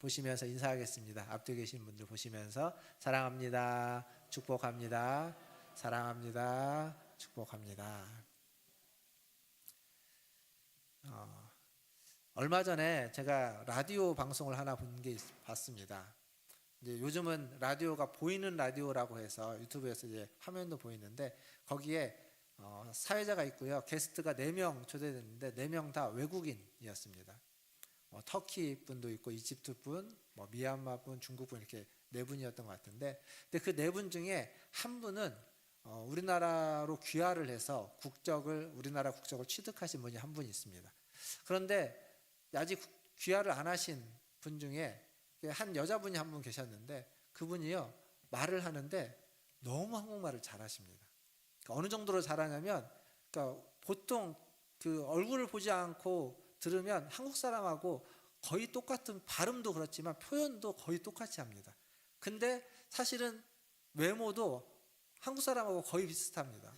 보시면서 인사하겠습니다. 앞뒤 계신 분들 보시면서 사랑합니다. 축복합니다. 사랑합니다. 축복합니다. 얼마 전에 제가 라디오 방송을 하나 봤습니다. 이제 요즘은 라디오가 보이는 라디오라고 해서 유튜브에서 이제 화면도 보이는데 거기에 사회자가 있고요. 게스트가 4명 초대됐는데 4명 다 외국인이었습니다. 터키 분도 있고 이집트 분, 미얀마 분, 중국 분 이렇게 4분이었던 것 같은데, 근데 그 4분 중에 한 분은 우리나라로 귀화를 해서 우리나라 국적을 취득하신 분이 한 분 있습니다. 그런데 아직 귀화를 안 하신 분 중에 한 여자분이 한 분 계셨는데 그분이요 말을 하는데 너무 한국말을 잘하십니다. 그러니까 어느 정도로 잘하냐면, 그러니까 보통 그 얼굴을 보지 않고 들으면 한국 사람하고 거의 똑같은, 발음도 그렇지만 표현도 거의 똑같이 합니다. 근데 사실은 외모도 한국 사람하고 거의 비슷합니다.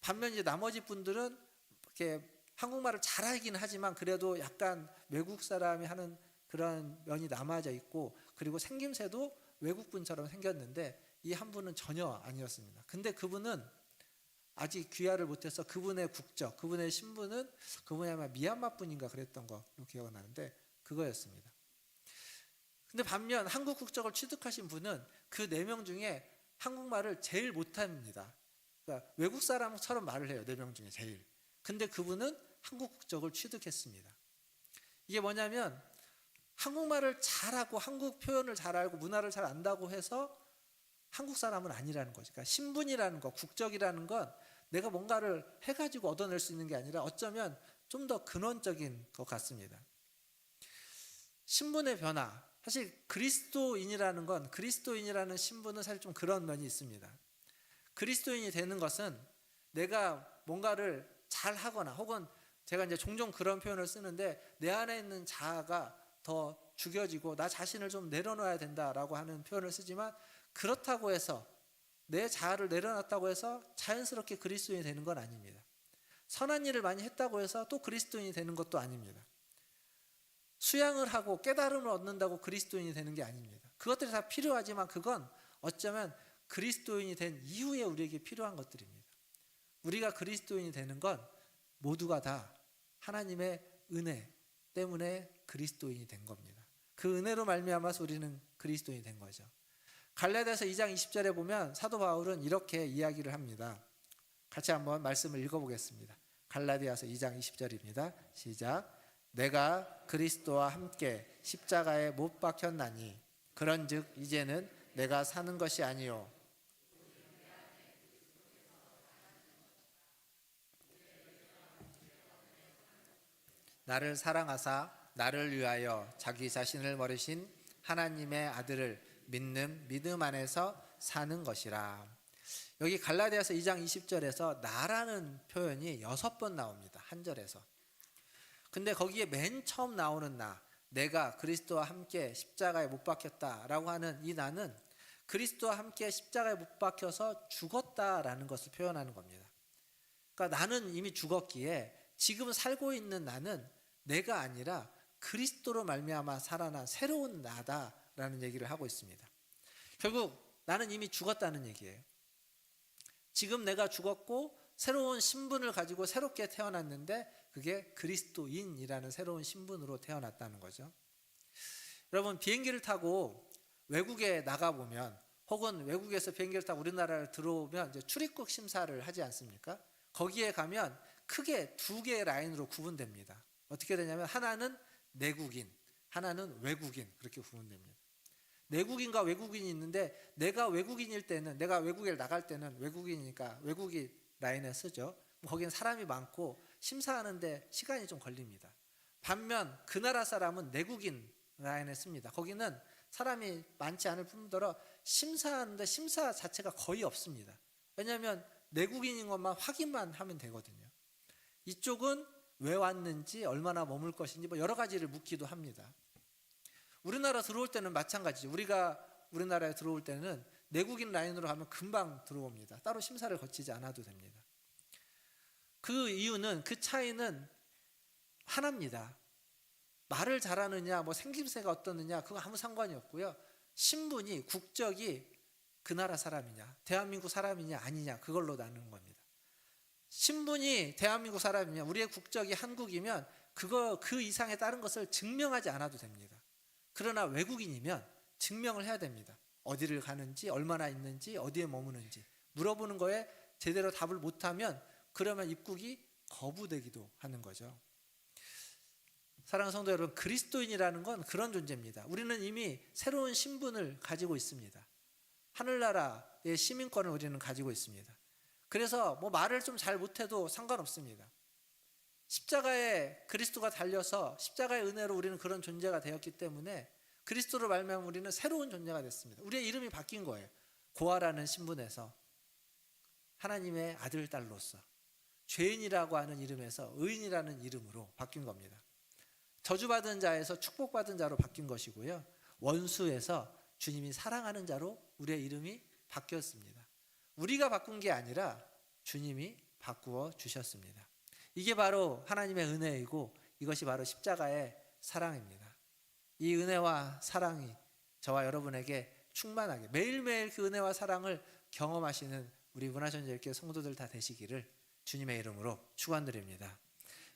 반면 이제 나머지 분들은 이렇게 한국말을 잘하긴 하지만 그래도 약간 외국 사람이 하는 그런 면이 남아져 있고, 그리고 생김새도 외국분처럼 생겼는데 이 한 분은 전혀 아니었습니다. 근데 그분은 아직 귀화를 못해서 그분의 국적, 그분의 신분은 그분이 아마 미얀마 분인가 그랬던 거 기억이 나는데 그거였습니다. 근데 반면 한국 국적을 취득하신 분은 그 4명 중에 한국말을 제일 못합니다. 그러니까 외국 사람처럼 말을 해요. 4명 중에 제일. 근데 그분은 한국 국적을 취득했습니다. 이게 뭐냐면 한국말을 잘하고 한국 표현을 잘 알고 문화를 잘 안다고 해서 한국 사람은 아니라는 거죠. 그러니까 신분이라는 거, 국적이라는 건 내가 뭔가를 해가지고 얻어낼 수 있는 게 아니라 어쩌면 좀 더 근원적인 것 같습니다. 신분의 변화, 사실 그리스도인이라는 신분은 사실 좀 그런 면이 있습니다. 그리스도인이 되는 것은 내가 뭔가를 잘 하거나, 혹은 제가 이제 종종 그런 표현을 쓰는데 내 안에 있는 자아가 더 죽여지고 나 자신을 좀 내려놓아야 된다라고 하는 표현을 쓰지만, 그렇다고 해서 내 자아를 내려놨다고 해서 자연스럽게 그리스도인이 되는 건 아닙니다. 선한 일을 많이 했다고 해서 또 그리스도인이 되는 것도 아닙니다. 수양을 하고 깨달음을 얻는다고 그리스도인이 되는 게 아닙니다. 그것들이 다 필요하지만 그건 어쩌면 그리스도인이 된 이후에 우리에게 필요한 것들입니다. 우리가 그리스도인이 되는 건 모두가 다 하나님의 은혜 때문에 그리스도인이 된 겁니다. 그 은혜로 말미암아서 우리는 그리스도인이 된 거죠. 갈라디아서 2장 20절에 보면 사도 바울은 이렇게 이야기를 합니다. 같이 한번 말씀을 읽어보겠습니다. 갈라디아서 2장 20절입니다. 시작. 내가 그리스도와 함께 십자가에 못 박혔나니 그런즉 이제는 내가 사는 것이 아니요 나를 사랑하사 나를 위하여 자기 자신을 버리신 하나님의 아들을 믿는 믿음 안에서 사는 것이라. 여기 갈라디아서 2장 20절에서 나라는 표현이 6번 나옵니다. 한 절에서. 근데 거기에 맨 처음 나오는 내가 그리스도와 함께 십자가에 못 박혔다라고 하는 이 나는 그리스도와 함께 십자가에 못 박혀서 죽었다라는 것을 표현하는 겁니다. 그러니까 나는 이미 죽었기에 지금 살고 있는 나는 내가 아니라 그리스도로 말미암아 살아난 새로운 나다라는 얘기를 하고 있습니다. 결국 나는 이미 죽었다는 얘기예요. 지금 내가 죽었고 새로운 신분을 가지고 새롭게 태어났는데 그게 그리스도인이라는 새로운 신분으로 태어났다는 거죠. 여러분, 비행기를 타고 외국에 나가보면, 혹은 외국에서 비행기를 타고 우리나라를 들어오면 이제 출입국 심사를 하지 않습니까? 거기에 가면 크게 2개의 라인으로 구분됩니다. 어떻게 되냐면 하나는 내국인, 하나는 외국인, 그렇게 구분됩니다. 내국인과 외국인이 있는데 내가 외국인일 때는, 내가 외국에 나갈 때는 외국인이니까 외국인 라인에 쓰죠. 거기는 사람이 많고 심사하는데 시간이 좀 걸립니다. 반면 그 나라 사람은 내국인 라인에 씁니다. 거기는 사람이 많지 않을 뿐더러 심사하는데 심사 자체가 거의 없습니다. 왜냐하면 내국인인 것만 확인만 하면 되거든요. 이쪽은 왜 왔는지, 얼마나 머물 것인지 여러 가지를 묻기도 합니다. 우리나라 들어올 때는 마찬가지죠. 우리가 우리나라에 들어올 때는 내국인 라인으로 가면 금방 들어옵니다. 따로 심사를 거치지 않아도 됩니다. 그 이유는, 그 차이는 하나입니다. 말을 잘하느냐, 뭐 생김새가 어떻느냐, 그거 아무 상관이 없고요. 신분이, 국적이 그 나라 사람이냐, 대한민국 사람이냐 아니냐, 그걸로 나누는 겁니다. 신분이 대한민국 사람이면, 우리의 국적이 한국이면 그 이상의 다른 것을 증명하지 않아도 됩니다. 그러나 외국인이면 증명을 해야 됩니다. 어디를 가는지, 얼마나 있는지, 어디에 머무는지 물어보는 거에 제대로 답을 못하면 그러면 입국이 거부되기도 하는 거죠. 사랑하는 성도 여러분, 그리스도인이라는 건 그런 존재입니다. 우리는 이미 새로운 신분을 가지고 있습니다. 하늘나라의 시민권을 우리는 가지고 있습니다. 그래서 뭐 말을 좀 잘 못해도 상관없습니다. 십자가에 그리스도가 달려서 십자가의 은혜로 우리는 그런 존재가 되었기 때문에 그리스도로 말미암아 우리는 새로운 존재가 됐습니다. 우리의 이름이 바뀐 거예요. 고아라는 신분에서 하나님의 아들, 딸로서, 죄인이라고 하는 이름에서 의인이라는 이름으로 바뀐 겁니다. 저주받은 자에서 축복받은 자로 바뀐 것이고요. 원수에서 주님이 사랑하는 자로 우리의 이름이 바뀌었습니다. 우리가 바꾼 게 아니라 주님이 바꾸어 주셨습니다. 이게 바로 하나님의 은혜이고 이것이 바로 십자가의 사랑입니다. 이 은혜와 사랑이 저와 여러분에게 충만하게 매일매일 그 은혜와 사랑을 경험하시는 우리 문화전제일교회 성도들 다 되시기를 주님의 이름으로 축원드립니다.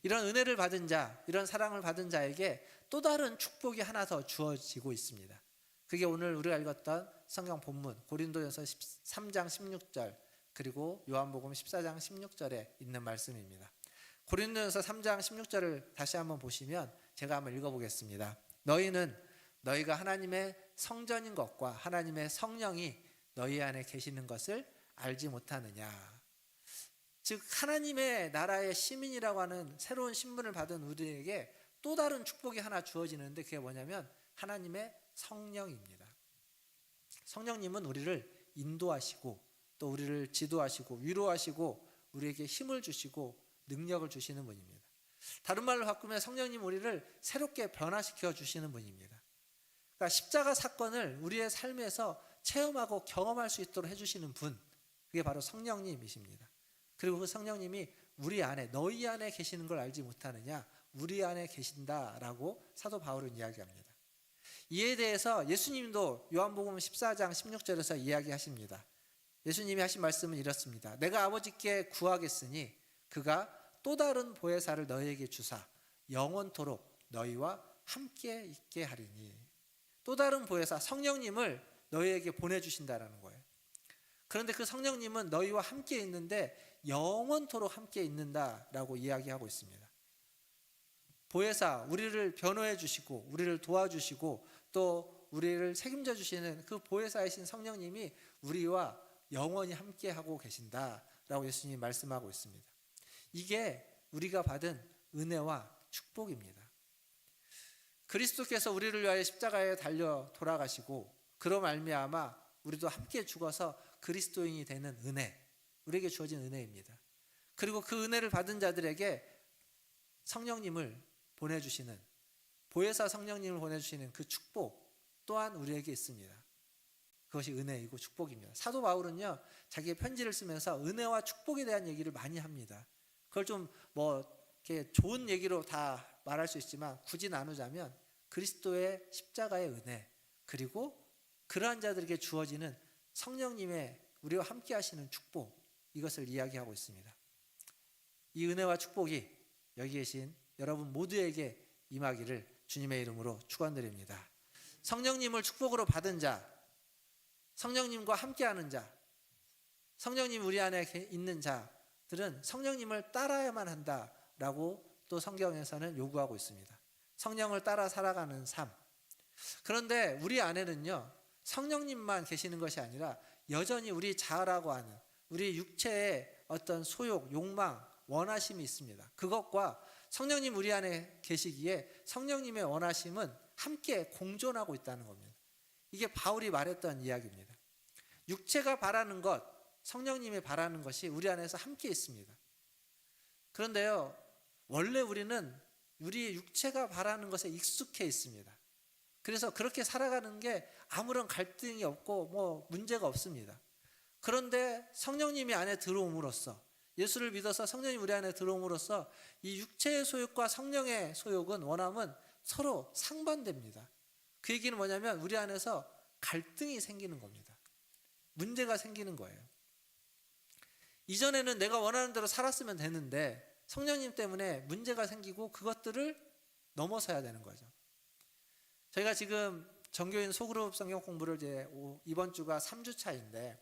이런 은혜를 받은 자, 이런 사랑을 받은 자에게 또 다른 축복이 하나 더 주어지고 있습니다. 그게 오늘 우리가 읽었던 성경 본문 고린도전서 13장 16절 그리고 요한복음 14장 16절에 있는 말씀입니다. 고린도전서 3장 16절을 다시 한번 보시면 제가 한번 읽어보겠습니다. 너희는 너희가 하나님의 성전인 것과 하나님의 성령이 너희 안에 계시는 것을 알지 못하느냐. 즉 하나님의 나라의 시민이라고 하는 새로운 신분을 받은 우리에게 또 다른 축복이 하나 주어지는데 그게 뭐냐면 하나님의 성령입니다. 성령님은 우리를 인도하시고 또 우리를 지도하시고 위로하시고 우리에게 힘을 주시고 능력을 주시는 분입니다. 다른 말로 바꾸면 성령님 우리를 새롭게 변화시켜 주시는 분입니다. 그러니까 십자가 사건을 우리의 삶에서 체험하고 경험할 수 있도록 해주시는 분, 그게 바로 성령님이십니다. 그리고 그 성령님이 우리 안에, 너희 안에 계시는 걸 알지 못하느냐, 우리 안에 계신다라고 사도 바울은 이야기합니다. 이에 대해서 예수님도 요한복음 14장 16절에서 이야기하십니다. 예수님이 하신 말씀은 이렇습니다. 내가 아버지께 구하겠으니 그가 또 다른 보혜사를 너희에게 주사 영원토록 너희와 함께 있게 하리니. 또 다른 보혜사 성령님을 너희에게 보내주신다라는 거예요. 그런데 그 성령님은 너희와 함께 있는데 영원토록 함께 있는다라고 이야기하고 있습니다. 보혜사, 우리를 변호해 주시고 우리를 도와주시고 또 우리를 책임져 주시는 그 보혜사이신 성령님이 우리와 영원히 함께하고 계신다라고 예수님이 말씀하고 있습니다. 이게 우리가 받은 은혜와 축복입니다. 그리스도께서 우리를 위하여 십자가에 달려 돌아가시고 그로 말미암아 우리도 함께 죽어서 그리스도인이 되는 은혜, 우리에게 주어진 은혜입니다. 그리고 그 은혜를 받은 자들에게 성령님을 보내주시는, 보혜사 성령님을 보내주시는 그 축복 또한 우리에게 있습니다. 그것이 은혜이고 축복입니다. 사도 바울은요, 자기의 편지를 쓰면서 은혜와 축복에 대한 얘기를 많이 합니다. 그걸 좀 이렇게 좋은 얘기로 다 말할 수 있지만 굳이 나누자면 그리스도의 십자가의 은혜, 그리고 그러한 자들에게 주어지는 성령님의 우리와 함께 하시는 축복, 이것을 이야기하고 있습니다. 이 은혜와 축복이 여기 계신 여러분 모두에게 임하기를 주님의 이름으로 축원드립니다. 성령님을 축복으로 받은 자, 성령님과 함께하는 자, 성령님 우리 안에 있는 자들은 성령님을 따라야만 한다라고 또 성경에서는 요구하고 있습니다. 성령을 따라 살아가는 삶. 그런데 우리 안에는요, 성령님만 계시는 것이 아니라 여전히 우리 자아라고 하는 우리 육체의 어떤 소욕, 욕망, 원하심이 있습니다. 그것과 성령님 우리 안에 계시기에 성령님의 원하심은 함께 공존하고 있다는 겁니다. 이게 바울이 말했던 이야기입니다. 육체가 바라는 것, 성령님이 바라는 것이 우리 안에서 함께 있습니다. 그런데요, 원래 우리는 우리의 육체가 바라는 것에 익숙해 있습니다. 그래서 그렇게 살아가는 게 아무런 갈등이 없고 문제가 없습니다. 그런데 성령님이 안에 들어옴으로써, 예수를 믿어서 성령님 우리 안에 들어옴으로써 이 육체의 소욕과 성령의 소욕은, 원함은 서로 상반됩니다. 그 얘기는 뭐냐면 우리 안에서 갈등이 생기는 겁니다. 문제가 생기는 거예요. 이전에는 내가 원하는 대로 살았으면 되는데 성령님 때문에 문제가 생기고 그것들을 넘어서야 되는 거죠. 저희가 지금 정교인 소그룹 성경 공부를 이제 이번 주가 3주 차인데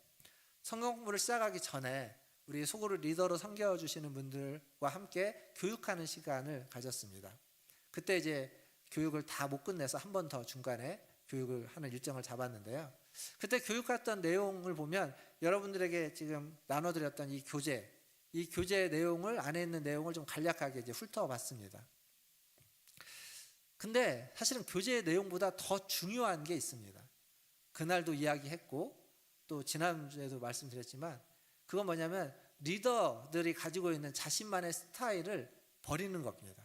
성경 공부를 시작하기 전에 우리 소그룹 리더로 섬겨주시는 분들과 함께 교육하는 시간을 가졌습니다. 그때 이제 교육을 다 못 끝내서 한 번 더 중간에 교육을 하는 일정을 잡았는데요. 그때 교육했던 내용을 보면 여러분들에게 지금 나눠드렸던 이 교재 내용을 안에 있는 내용을 좀 간략하게 이제 훑어봤습니다. 근데 사실은 교재의 내용보다 더 중요한 게 있습니다. 그날도 이야기했고 또 지난주에도 말씀드렸지만 그건 뭐냐면 리더들이 가지고 있는 자신만의 스타일을 버리는 겁니다.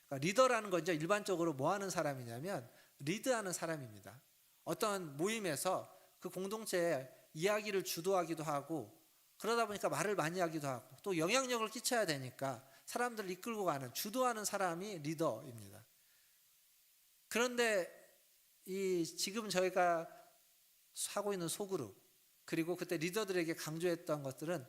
그러니까 리더라는 건 일반적으로 뭐 하는 사람이냐면 리드하는 사람입니다. 어떤 모임에서 그 공동체에 이야기를 주도하기도 하고 그러다 보니까 말을 많이 하기도 하고 또 영향력을 끼쳐야 되니까 사람들을 이끌고 가는 주도하는 사람이 리더입니다. 그런데 지금 저희가 하고 있는 소그룹 그리고 그때 리더들에게 강조했던 것들은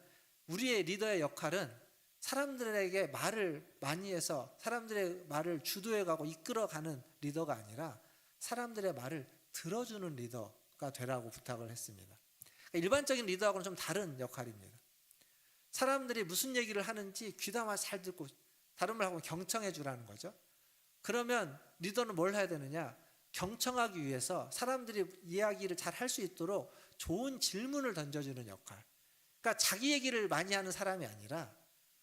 우리의 리더의 역할은 사람들에게 말을 많이 해서 사람들의 말을 주도해가고 이끌어가는 리더가 아니라 사람들의 말을 들어주는 리더가 되라고 부탁을 했습니다. 그러니까 일반적인 리더하고는 좀 다른 역할입니다. 사람들이 무슨 얘기를 하는지 귀담아 잘 듣고 다른 말 하고 경청해 주라는 거죠. 그러면 리더는 뭘 해야 되느냐? 경청하기 위해서 사람들이 이야기를 잘 할 수 있도록 좋은 질문을 던져주는 역할. 그러니까 자기 얘기를 많이 하는 사람이 아니라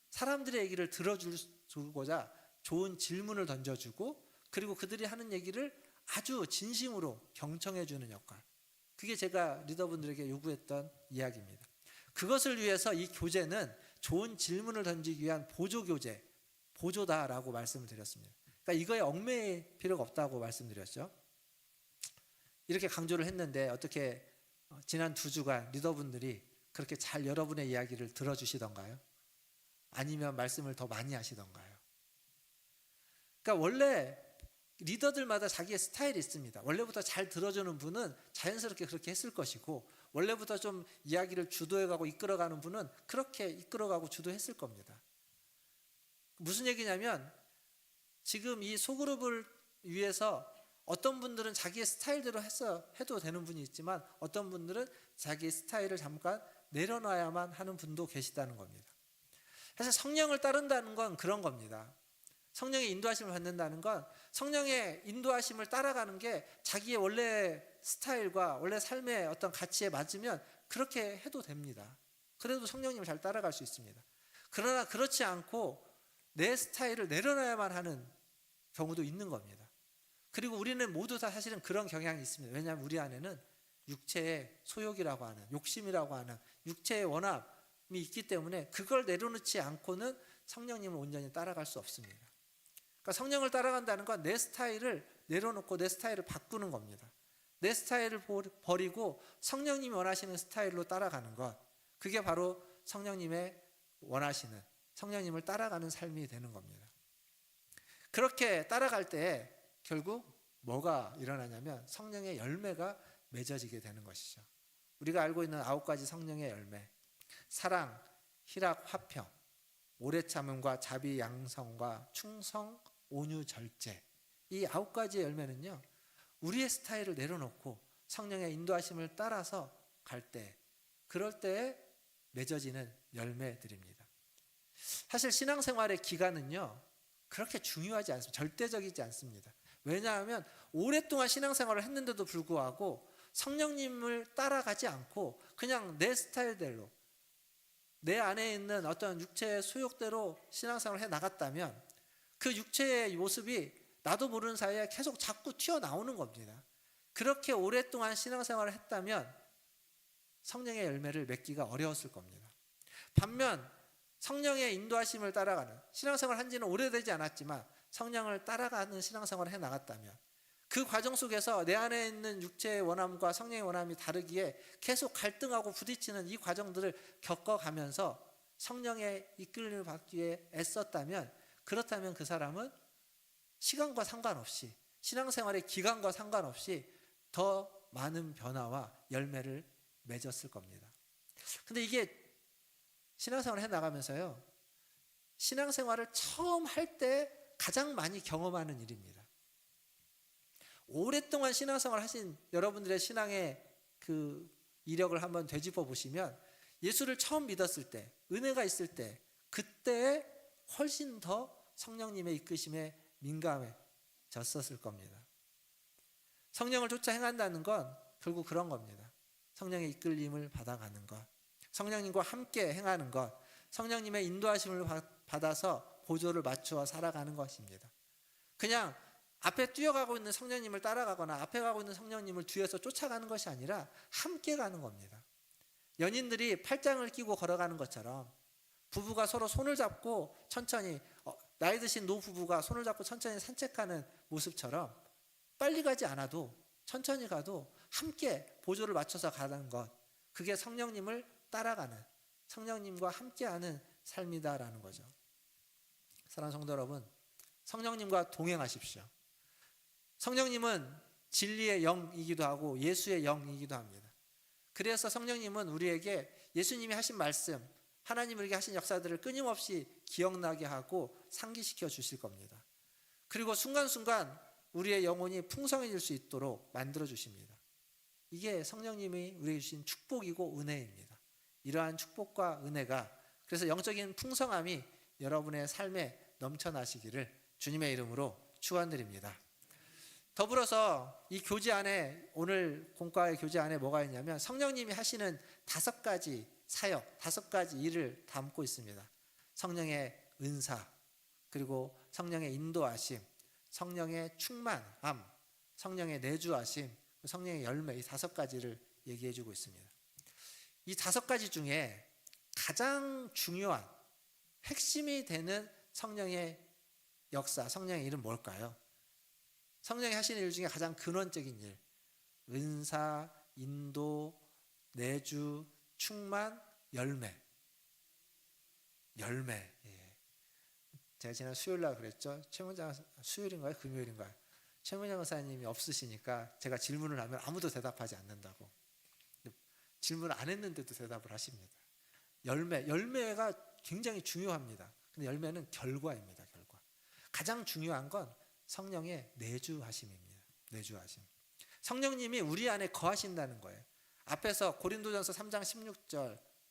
사람들의 얘기를 들어주고자 좋은 질문을 던져주고 그리고 그들이 하는 얘기를 아주 진심으로 경청해주는 역할. 그게 제가 리더분들에게 요구했던 이야기입니다. 그것을 위해서 이 교재는 좋은 질문을 던지기 위한 보조교재, 보조다라고 말씀을 드렸습니다. 그러니까 이거에 얽매일 필요가 없다고 말씀드렸죠. 이렇게 강조를 했는데 어떻게 지난 2주간 리더분들이 그렇게 잘 여러분의 이야기를 들어주시던가요? 아니면 말씀을 더 많이 하시던가요? 그러니까 원래 리더들마다 자기의 스타일이 있습니다. 원래부터 잘 들어주는 분은 자연스럽게 그렇게 했을 것이고 원래부터 좀 이야기를 주도해가고 이끌어가는 분은 그렇게 이끌어가고 주도했을 겁니다. 무슨 얘기냐면 지금 이 소그룹을 위해서 어떤 분들은 자기의 스타일대로 해도 되는 분이 있지만 어떤 분들은 자기의 스타일을 잠깐 내려놔야만 하는 분도 계시다는 겁니다. 사실 성령을 따른다는 건 그런 겁니다. 성령의 인도하심을 받는다는 건 성령의 인도하심을 따라가는 게 자기의 원래 스타일과 원래 삶의 어떤 가치에 맞으면 그렇게 해도 됩니다. 그래도 성령님을 잘 따라갈 수 있습니다. 그러나 그렇지 않고 내 스타일을 내려놔야만 하는 경우도 있는 겁니다. 그리고 우리는 모두 다 사실은 그런 경향이 있습니다. 왜냐하면 우리 안에는 육체의 소욕이라고 하는 욕심이라고 하는 육체의 원함이 있기 때문에 그걸 내려놓지 않고는 성령님을 온전히 따라갈 수 없습니다. 그러니까 성령을 따라간다는 건 내 스타일을 내려놓고 내 스타일을 바꾸는 겁니다. 내 스타일을 버리고 성령님이 원하시는 스타일로 따라가는 것, 그게 바로 성령님의 원하시는 성령님을 따라가는 삶이 되는 겁니다. 그렇게 따라갈 때 결국 뭐가 일어나냐면 성령의 열매가 맺어지게 되는 것이죠. 우리가 알고 있는 9가지 성령의 열매, 사랑, 희락, 화평, 오래 참음과 자비, 양성과 충성, 온유, 절제, 이 9가지의 열매는요 우리의 스타일을 내려놓고 성령의 인도하심을 따라서 갈 때, 그럴 때에 맺어지는 열매들입니다. 사실 신앙생활의 기간은요 그렇게 중요하지 않습니다. 절대적이지 않습니다. 왜냐하면 오랫동안 신앙생활을 했는데도 불구하고 성령님을 따라가지 않고 그냥 내 스타일대로 내 안에 있는 어떤 육체의 소욕대로 신앙생활을 해 나갔다면 그 육체의 모습이 나도 모르는 사이에 계속 자꾸 튀어나오는 겁니다. 그렇게 오랫동안 신앙생활을 했다면 성령의 열매를 맺기가 어려웠을 겁니다. 반면 성령의 인도하심을 따라가는 신앙생활을 한 지는 오래되지 않았지만 성령을 따라가는 신앙생활을 해 나갔다면 그 과정 속에서 내 안에 있는 육체의 원함과 성령의 원함이 다르기에 계속 갈등하고 부딪히는 이 과정들을 겪어가면서 성령의 이끌림을 받기 위해 애썼다면, 그렇다면 그 사람은 시간과 상관없이, 신앙생활의 기간과 상관없이 더 많은 변화와 열매를 맺었을 겁니다. 근데 이게 신앙생활을 해나가면서요, 신앙생활을 처음 할 때 가장 많이 경험하는 일입니다. 오랫동안 신앙생활을 하신 여러분들의 신앙의 그 이력을 한번 되짚어 보시면, 예수를 처음 믿었을 때, 은혜가 있을 때, 그때 훨씬 더 성령님의 이끄심에 민감해졌었을 겁니다. 성령을 쫓아 행한다는 건 결국 그런 겁니다. 성령의 이끌림을 받아가는 것, 성령님과 함께 행하는 것, 성령님의 인도하심을 받아서 보조를 맞추어 살아가는 것입니다. 그냥 앞에 뛰어가고 있는 성령님을 따라가거나 앞에 가고 있는 성령님을 뒤에서 쫓아가는 것이 아니라 함께 가는 겁니다. 연인들이 팔짱을 끼고 걸어가는 것처럼, 부부가 서로 손을 잡고 천천히, 나이 드신 노부부가 손을 잡고 천천히 산책하는 모습처럼, 빨리 가지 않아도 천천히 가도 함께 보조를 맞춰서 가는 것, 그게 성령님을 따라가는, 성령님과 함께하는 삶이다라는 거죠. 사랑하는 성도 여러분, 성령님과 동행하십시오. 성령님은 진리의 영이기도 하고 예수의 영이기도 합니다. 그래서 성령님은 우리에게 예수님이 하신 말씀, 하나님 우리에게 하신 역사들을 끊임없이 기억나게 하고 상기시켜 주실 겁니다. 그리고 순간순간 우리의 영혼이 풍성해질 수 있도록 만들어 주십니다. 이게 성령님이 우리에게 주신 축복이고 은혜입니다. 이러한 축복과 은혜가, 그래서 영적인 풍성함이 여러분의 삶에 넘쳐나시기를 주님의 이름으로 축원드립니다. 더불어서 이 교제 안에, 오늘 공과의 교제 안에 뭐가 있냐면, 성령님이 하시는 5가지 사역, 5가지 일을 담고 있습니다. 성령의 은사, 그리고 성령의 인도하심, 성령의 충만함, 성령의 내주하심, 성령의 열매, 이 5가지를 얘기해 주고 있습니다. 이 5가지 중에 가장 중요한 핵심이 되는 성령의 역사, 성령의 일은 뭘까요? 성령이 하시는 일 중에 가장 근원적인 일, 은사, 인도, 내주, 충만, 열매. 예. 제가 지난 수요일날 그랬죠. 최문장, 수요일인가요? 금요일인가요? 최문장 의사님이 없으시니까 제가 질문을 하면 아무도 대답하지 않는다고. 질문을 안 했는데도 대답을 하십니다. 열매가 굉장히 중요합니다. 근데 열매는 결과입니다. 결과. 가장 중요한 건 성령의 내주하심입니다. 내주하심. 성령님이 우리 안에 거하신다는 거예요. 앞에서 고린도전서 3장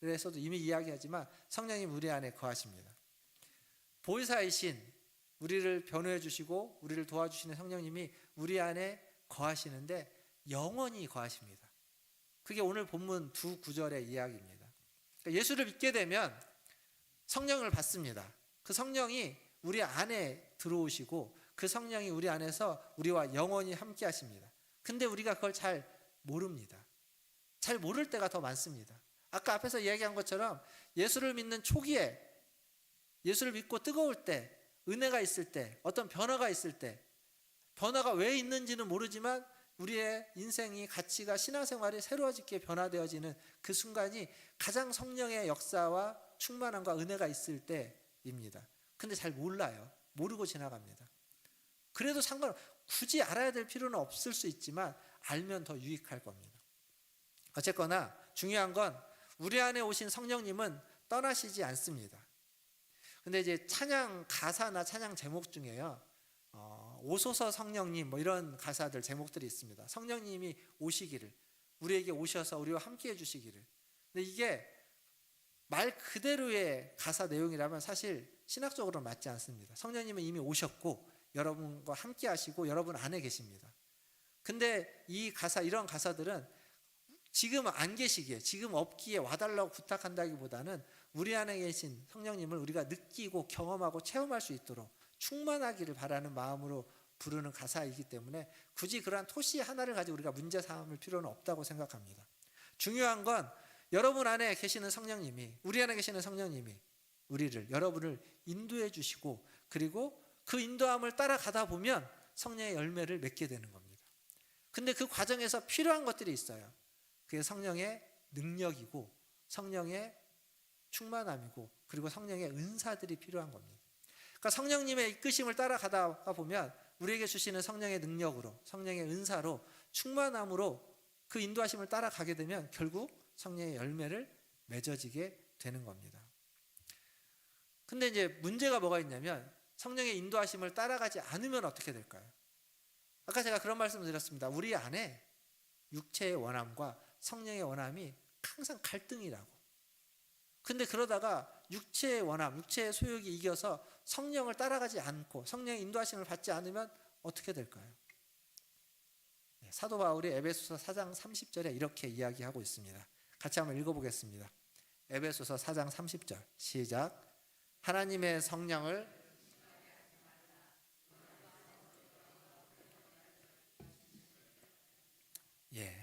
16절에서도 이미 이야기하지만, 성령님 우리 안에 거하십니다. 보혜사이신, 우리를 변호해 주시고 우리를 도와주시는 성령님이 우리 안에 거하시는데 영원히 거하십니다. 그게 오늘 본문 2구절의 이야기입니다. 그러니까 예수를 믿게 되면 성령을 받습니다. 그 성령이 우리 안에 들어오시고 그 성령이 우리 안에서 우리와 영원히 함께 하십니다. 근데 우리가 그걸 잘 모릅니다. 잘 모를 때가 더 많습니다. 아까 앞에서 이야기한 것처럼 예수를 믿는 초기에, 예수를 믿고 뜨거울 때, 은혜가 있을 때, 어떤 변화가 있을 때, 변화가 왜 있는지는 모르지만 우리의 인생이, 가치가, 신앙생활이 새로워지게 변화되어지는 그 순간이 가장 성령의 역사와 충만함과 은혜가 있을 때입니다. 근데 잘 몰라요. 모르고 지나갑니다. 그래도 굳이 알아야 될 필요는 없을 수 있지만 알면 더 유익할 겁니다. 어쨌거나 중요한 건 우리 안에 오신 성령님은 떠나시지 않습니다. 근데 이제 찬양 가사나 찬양 제목 중에요, 오소서 성령님, 뭐 이런 가사들, 제목들이 있습니다. 성령님이 오시기를, 우리에게 오셔서 우리와 함께 해주시기를. 근데 이게 말 그대로의 가사 내용이라면 사실 신학적으로는 맞지 않습니다. 성령님은 이미 오셨고 여러분과 함께 하시고 여러분 안에 계십니다. 근데 이 가사, 이런 가사들은 지금 안 계시기에, 지금 없기에 와달라고 부탁한다기보다는 우리 안에 계신 성령님을 우리가 느끼고 경험하고 체험할 수 있도록 충만하기를 바라는 마음으로 부르는 가사이기 때문에 굳이 그러한 토시 하나를 가지고 우리가 문제 삼을 필요는 없다고 생각합니다. 중요한 건 여러분 안에 계시는 성령님이, 우리 안에 계시는 성령님이 여러분을 인도해 주시고, 그리고 그 인도함을 따라가다 보면 성령의 열매를 맺게 되는 겁니다. 근데 그 과정에서 필요한 것들이 있어요. 그게 성령의 능력이고 성령의 충만함이고 그리고 성령의 은사들이 필요한 겁니다. 그러니까 성령님의 이끄심을 따라가다 보면 우리에게 주시는 성령의 능력으로, 성령의 은사로, 충만함으로 그 인도하심을 따라가게 되면 결국 성령의 열매를 맺어지게 되는 겁니다. 근데 이제 문제가 뭐가 있냐면 성령의 인도하심을 따라가지 않으면 어떻게 될까요? 아까 제가 그런 말씀을 드렸습니다. 우리 안에 육체의 원함과 성령의 원함이 항상 갈등이라고. 근데 그러다가 육체의 원함, 육체의 소욕이 이겨서 성령을 따라가지 않고 성령의 인도하심을 받지 않으면 어떻게 될까요? 사도 바울이 에베소서 4장 30절에 이렇게 이야기하고 있습니다. 같이 한번 읽어보겠습니다. 에베소서 4장 30절 시작. 하나님의 성령을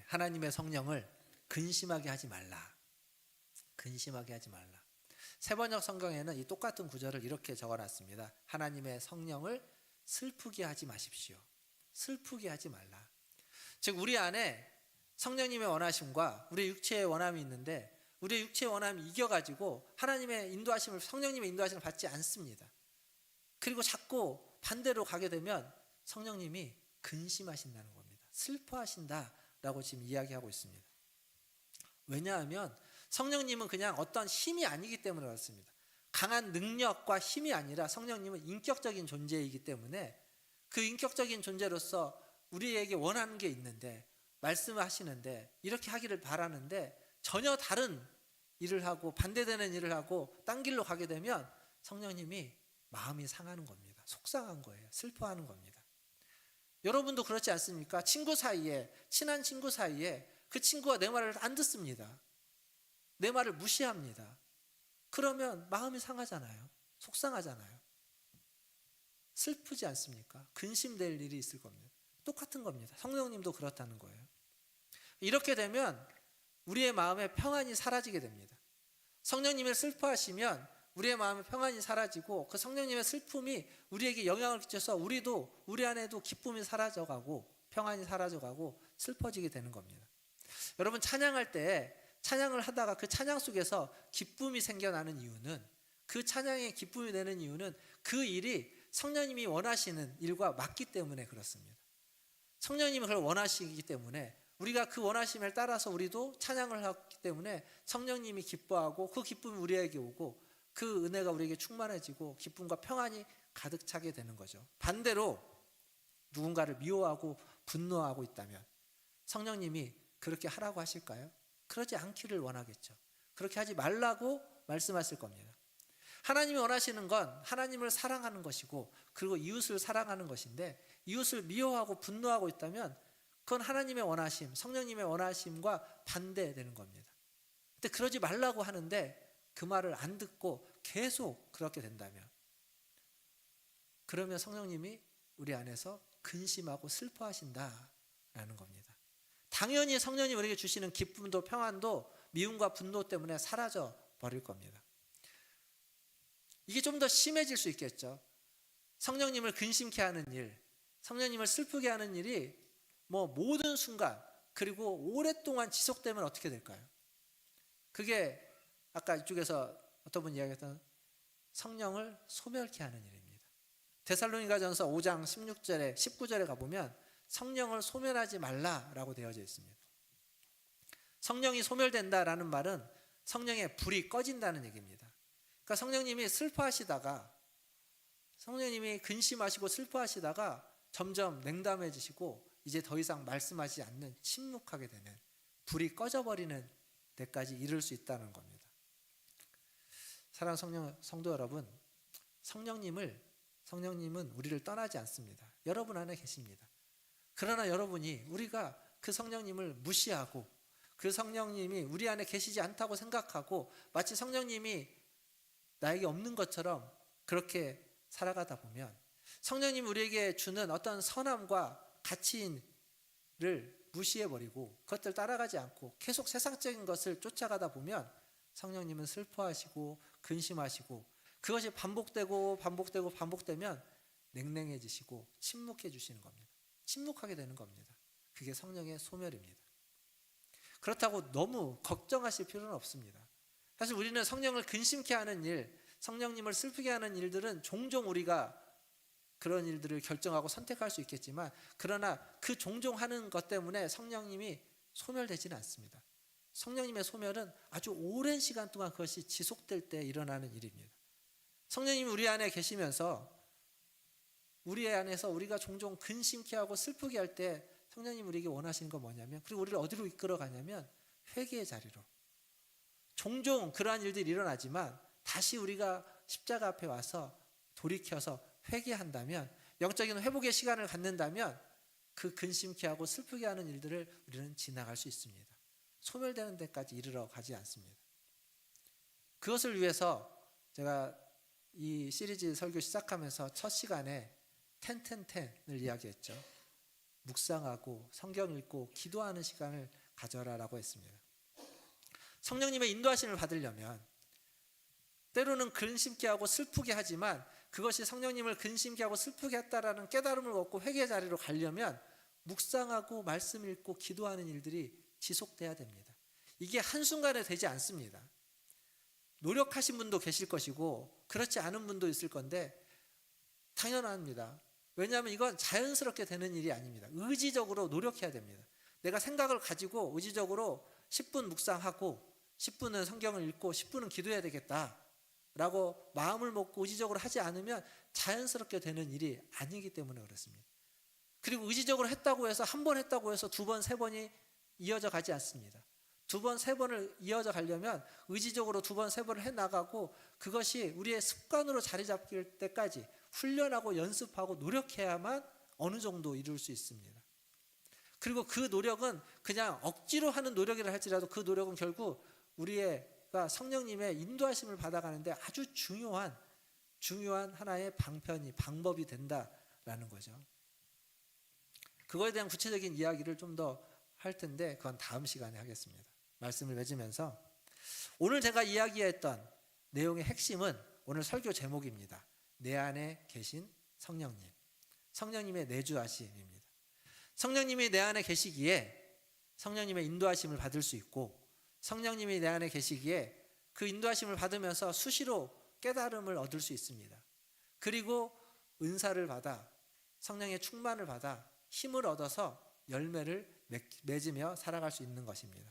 하나님의 성령을 근심하게 하지 말라. 근심하게 하지 말라. 세번역 성경에는 이 똑같은 구절을 이렇게 적어놨습니다. 하나님의 성령을 슬프게 하지 마십시오. 슬프게 하지 말라. 즉 우리 안에 성령님의 원하심과 우리 육체의 원함이 있는데 우리 육체의 원함이 이겨가지고 하나님의 인도하심을, 성령님의 인도하심을 받지 않습니다. 그리고 자꾸 반대로 가게 되면 성령님이 근심하신다는 겁니다. 슬퍼하신다라고 지금 이야기하고 있습니다. 왜냐하면 성령님은 그냥 어떤 힘이 아니기 때문에 그렇습니다. 강한 능력과 힘이 아니라 성령님은 인격적인 존재이기 때문에 그 인격적인 존재로서 우리에게 원하는 게 있는데, 말씀하시는데, 이렇게 하기를 바라는데 전혀 다른 일을 하고 반대되는 일을 하고 딴 길로 가게 되면 성령님이 마음이 상하는 겁니다. 속상한 거예요. 슬퍼하는 겁니다. 여러분도 그렇지 않습니까? 친구 사이에, 친한 친구 사이에 그 친구가 내 말을 안 듣습니다. 내 말을 무시합니다. 그러면 마음이 상하잖아요. 속상하잖아요. 슬프지 않습니까? 근심될 일이 있을 겁니다. 똑같은 겁니다. 성령님도 그렇다는 거예요. 이렇게 되면 우리의 마음에 평안이 사라지게 됩니다. 성령님을 슬퍼하시면 우리의 마음에 평안이 사라지고 그 성령님의 슬픔이 우리에게 영향을 끼쳐서 우리도, 우리 안에도 기쁨이 사라져가고 평안이 사라져가고 슬퍼지게 되는 겁니다. 여러분, 찬양할 때 찬양을 하다가 그 찬양 속에서 기쁨이 생겨나는 이유는, 그 찬양에 기쁨이 되는 이유는 그 일이 성령님이 원하시는 일과 맞기 때문에 그렇습니다. 성령님이 그걸 원하시기 때문에 우리가 그 원하심을 따라서 우리도 찬양을 하기 때문에 성령님이 기뻐하고 그 기쁨이 우리에게 오고 그 은혜가 우리에게 충만해지고 기쁨과 평안이 가득 차게 되는 거죠. 반대로 누군가를 미워하고 분노하고 있다면 성령님이 그렇게 하라고 하실까요? 그러지 않기를 원하겠죠. 그렇게 하지 말라고 말씀하실 겁니다. 하나님이 원하시는 건 하나님을 사랑하는 것이고 그리고 이웃을 사랑하는 것인데, 이웃을 미워하고 분노하고 있다면 그건 하나님의 원하심, 성령님의 원하심과 반대되는 겁니다. 근데 그러지 말라고 하는데 그 말을 안 듣고 계속 그렇게 된다면, 그러면 성령님이 우리 안에서 근심하고 슬퍼하신다라는 겁니다. 당연히 성령님이 우리에게 주시는 기쁨도 평안도 미움과 분노 때문에 사라져 버릴 겁니다. 이게 좀 더 심해질 수 있겠죠. 성령님을 근심케 하는 일, 성령님을 슬프게 하는 일이 모든 순간 그리고 오랫동안 지속되면 어떻게 될까요? 그게 아까 이쪽에서 어떤 분이 이야기했던 성령을 소멸케 하는 일입니다. 데살로니가전서 5장 16절에 19절에 가보면 성령을 소멸하지 말라라고 되어져 있습니다. 성령이 소멸된다라는 말은 성령의 불이 꺼진다는 얘기입니다. 그러니까 성령님이 슬퍼하시다가, 성령님이 근심하시고 슬퍼하시다가 점점 냉담해지시고 이제 더 이상 말씀하지 않는, 침묵하게 되는, 불이 꺼져버리는 데까지 이를 수 있다는 겁니다. 사랑하는 성도 여러분, 성령님은 우리를 떠나지 않습니다. 여러분 안에 계십니다. 그러나 여러분이, 우리가 그 성령님을 무시하고 그 성령님이 우리 안에 계시지 않다고 생각하고 마치 성령님이 나에게 없는 것처럼 그렇게 살아가다 보면 성령님이 우리에게 주는 어떤 선함과 가치를 무시해버리고 그것들 따라가지 않고 계속 세상적인 것을 쫓아가다 보면 성령님은 슬퍼하시고 근심하시고 그것이 반복되면 냉랭해지시고 침묵해지시는 겁니다. 침묵하게 되는 겁니다. 그게 성령의 소멸입니다. 그렇다고 너무 걱정하실 필요는 없습니다. 사실 우리는 성령을 근심케 하는 일, 성령님을 슬프게 하는 일들은 종종 우리가 그런 일들을 결정하고 선택할 수 있겠지만, 그러나 그 종종 하는 것 때문에 성령님이 소멸되지는 않습니다. 성령님의 소멸은 아주 오랜 시간 동안 그것이 지속될 때 일어나는 일입니다. 성령님이 우리 안에 계시면서 우리 안에서 우리가 종종 근심케 하고 슬프게 할 때 성령님 우리에게 원하시는 건 뭐냐면, 그리고 우리를 어디로 이끌어 가냐면 회개의 자리로. 종종 그러한 일들이 일어나지만 다시 우리가 십자가 앞에 와서 돌이켜서 회개한다면, 영적인 회복의 시간을 갖는다면 그 근심케 하고 슬프게 하는 일들을 우리는 지나갈 수 있습니다. 소멸되는 데까지 이르러 가지 않습니다. 그것을 위해서 제가 이 시리즈 설교 시작하면서 첫 시간에 10-10-10을 이야기했죠. 묵상하고 성경 읽고 기도하는 시간을 가져라라고 했습니다. 성령님의 인도하심을 받으려면 때로는 근심케 하고 슬프게 하지만, 그것이 성령님을 근심케 하고 슬프게 했다라는 깨달음을 얻고 회개의 자리로 가려면 묵상하고 말씀 읽고 기도하는 일들이 지속돼야 됩니다. 이게 한순간에 되지 않습니다. 노력하신 분도 계실 것이고 그렇지 않은 분도 있을 건데 당연합니다. 왜냐하면 이건 자연스럽게 되는 일이 아닙니다. 의지적으로 노력해야 됩니다. 내가 생각을 가지고 의지적으로 10분 묵상하고 10분은 성경을 읽고 10분은 기도해야 되겠다 라고 마음을 먹고 의지적으로 하지 않으면 자연스럽게 되는 일이 아니기 때문에 그렇습니다. 그리고 의지적으로 했다고 해서 한 번 했다고 해서 두 번, 세 번이 이어져 가지 않습니다. 두 번, 세 번을 이어져 가려면 의지적으로 두 번, 세 번을 해나가고 그것이 우리의 습관으로 자리 잡힐 때까지 훈련하고 연습하고 노력해야만 어느 정도 이룰 수 있습니다. 그리고 그 노력은 그냥 억지로 하는 노력이라 할지라도 그 노력은 결국 우리가 성령님의 인도하심을 받아가는데 아주 중요한 하나의 방법이 된다라는 거죠. 그거에 대한 구체적인 이야기를 좀 더 할 텐데 그건 다음 시간에 하겠습니다. 말씀을 맺으면서 오늘 제가 이야기했던 내용의 핵심은 오늘 설교 제목입니다. 내 안에 계신 성령님, 성령님의 내주하심입니다. 성령님이 내 안에 계시기에 성령님의 인도하심을 받을 수 있고, 성령님이 내 안에 계시기에 그 인도하심을 받으면서 수시로 깨달음을 얻을 수 있습니다. 그리고 은사를 받아 성령의 충만을 받아 힘을 얻어서 열매를 맺으며 살아갈 수 있는 것입니다.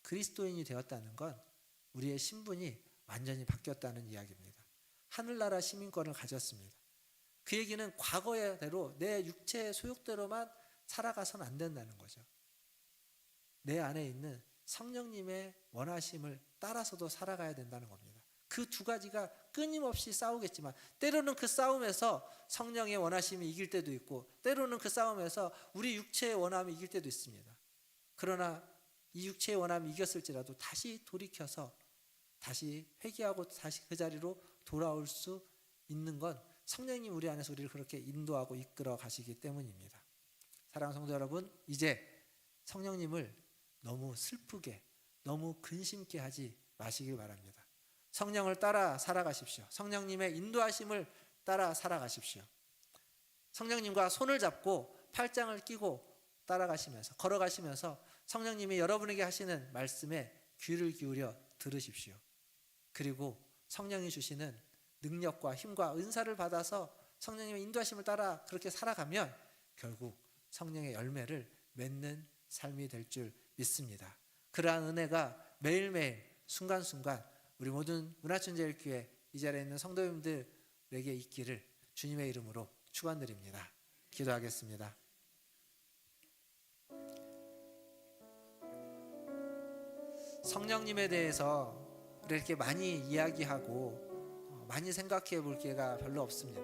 그리스도인이 되었다는 건 우리의 신분이 완전히 바뀌었다는 이야기입니다. 하늘나라 시민권을 가졌습니다. 그 얘기는 과거의대로 내 육체의 소욕대로만 살아가서는 안 된다는 거죠. 내 안에 있는 성령님의 원하심을 따라서도 살아가야 된다는 겁니다. 그 두 가지가 끊임없이 싸우겠지만 때로는 그 싸움에서 성령의 원하심이 이길 때도 있고 때로는 그 싸움에서 우리 육체의 원함이 이길 때도 있습니다. 그러나 이 육체의 원함이 이겼을지라도 다시 돌이켜서 다시 회개하고 다시 그 자리로 돌아올 수 있는 건 성령님 우리 안에서 우리를 그렇게 인도하고 이끌어 가시기 때문입니다. 사랑하는 성도 여러분, 이제 성령님을 너무 슬프게 너무 근심케 하지 마시길 바랍니다. 성령을 따라 살아가십시오. 성령님의 인도하심을 따라 살아가십시오. 성령님과 손을 잡고 팔짱을 끼고 따라가시면서 걸어가시면서 성령님이 여러분에게 하시는 말씀에 귀를 기울여 들으십시오. 그리고 성령이 주시는 능력과 힘과 은사를 받아서 성령님의 인도하심을 따라 그렇게 살아가면 결국 성령의 열매를 맺는 삶이 될 줄 믿습니다. 그러한 은혜가 매일매일 순간순간 우리 모든 문화천재일교회 이 자리에 있는 성도님들에게 있기를 주님의 이름으로 축원드립니다. 기도하겠습니다. 성령님에 대해서 이렇게 많이 이야기하고 많이 생각해 볼 기회가 별로 없습니다.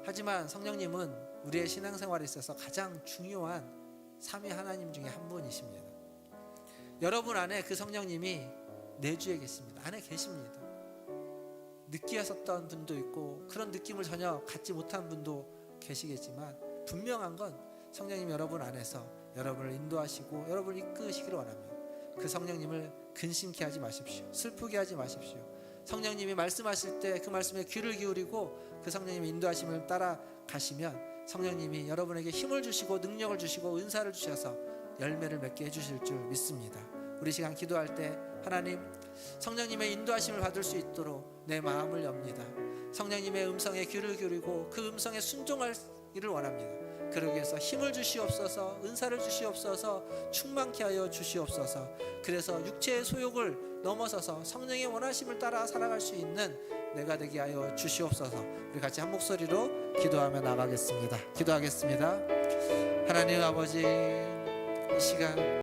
하지만 성령님은 우리의 신앙생활에 있어서 가장 중요한 삼위 하나님 중에 한 분이십니다. 여러분 안에 그 성령님이 내주에 계십니다. 안에 계십니다. 느끼었었던 분도 있고 그런 느낌을 전혀 갖지 못한 분도 계시겠지만 분명한 건 성령님 여러분 안에서 여러분을 인도하시고 여러분을 이끄시기를 원합니다. 그 성령님을 근심케 하지 마십시오. 슬프게 하지 마십시오. 성령님이 말씀하실 때 그 말씀에 귀를 기울이고 그 성령님의 인도하심을 따라 가시면 성령님이 여러분에게 힘을 주시고 능력을 주시고 은사를 주셔서 열매를 맺게 해주실 줄 믿습니다. 우리 시간 기도할 때 하나님, 성령님의 인도하심을 받을 수 있도록 내 마음을 엽니다. 성령님의 음성에 귀를 기울이고 그 음성에 순종하기를 원합니다. 그러기 위해서 힘을 주시옵소서, 은사를 주시옵소서, 충만케 하여 주시옵소서. 그래서 육체의 소욕을 넘어서서 성령의 원하심을 따라 살아갈 수 있는 내가 되게 하여 주시옵소서. 우리 같이 한 목소리로 기도하며 나가겠습니다. 기도하겠습니다. 하나님 아버지, 이 시간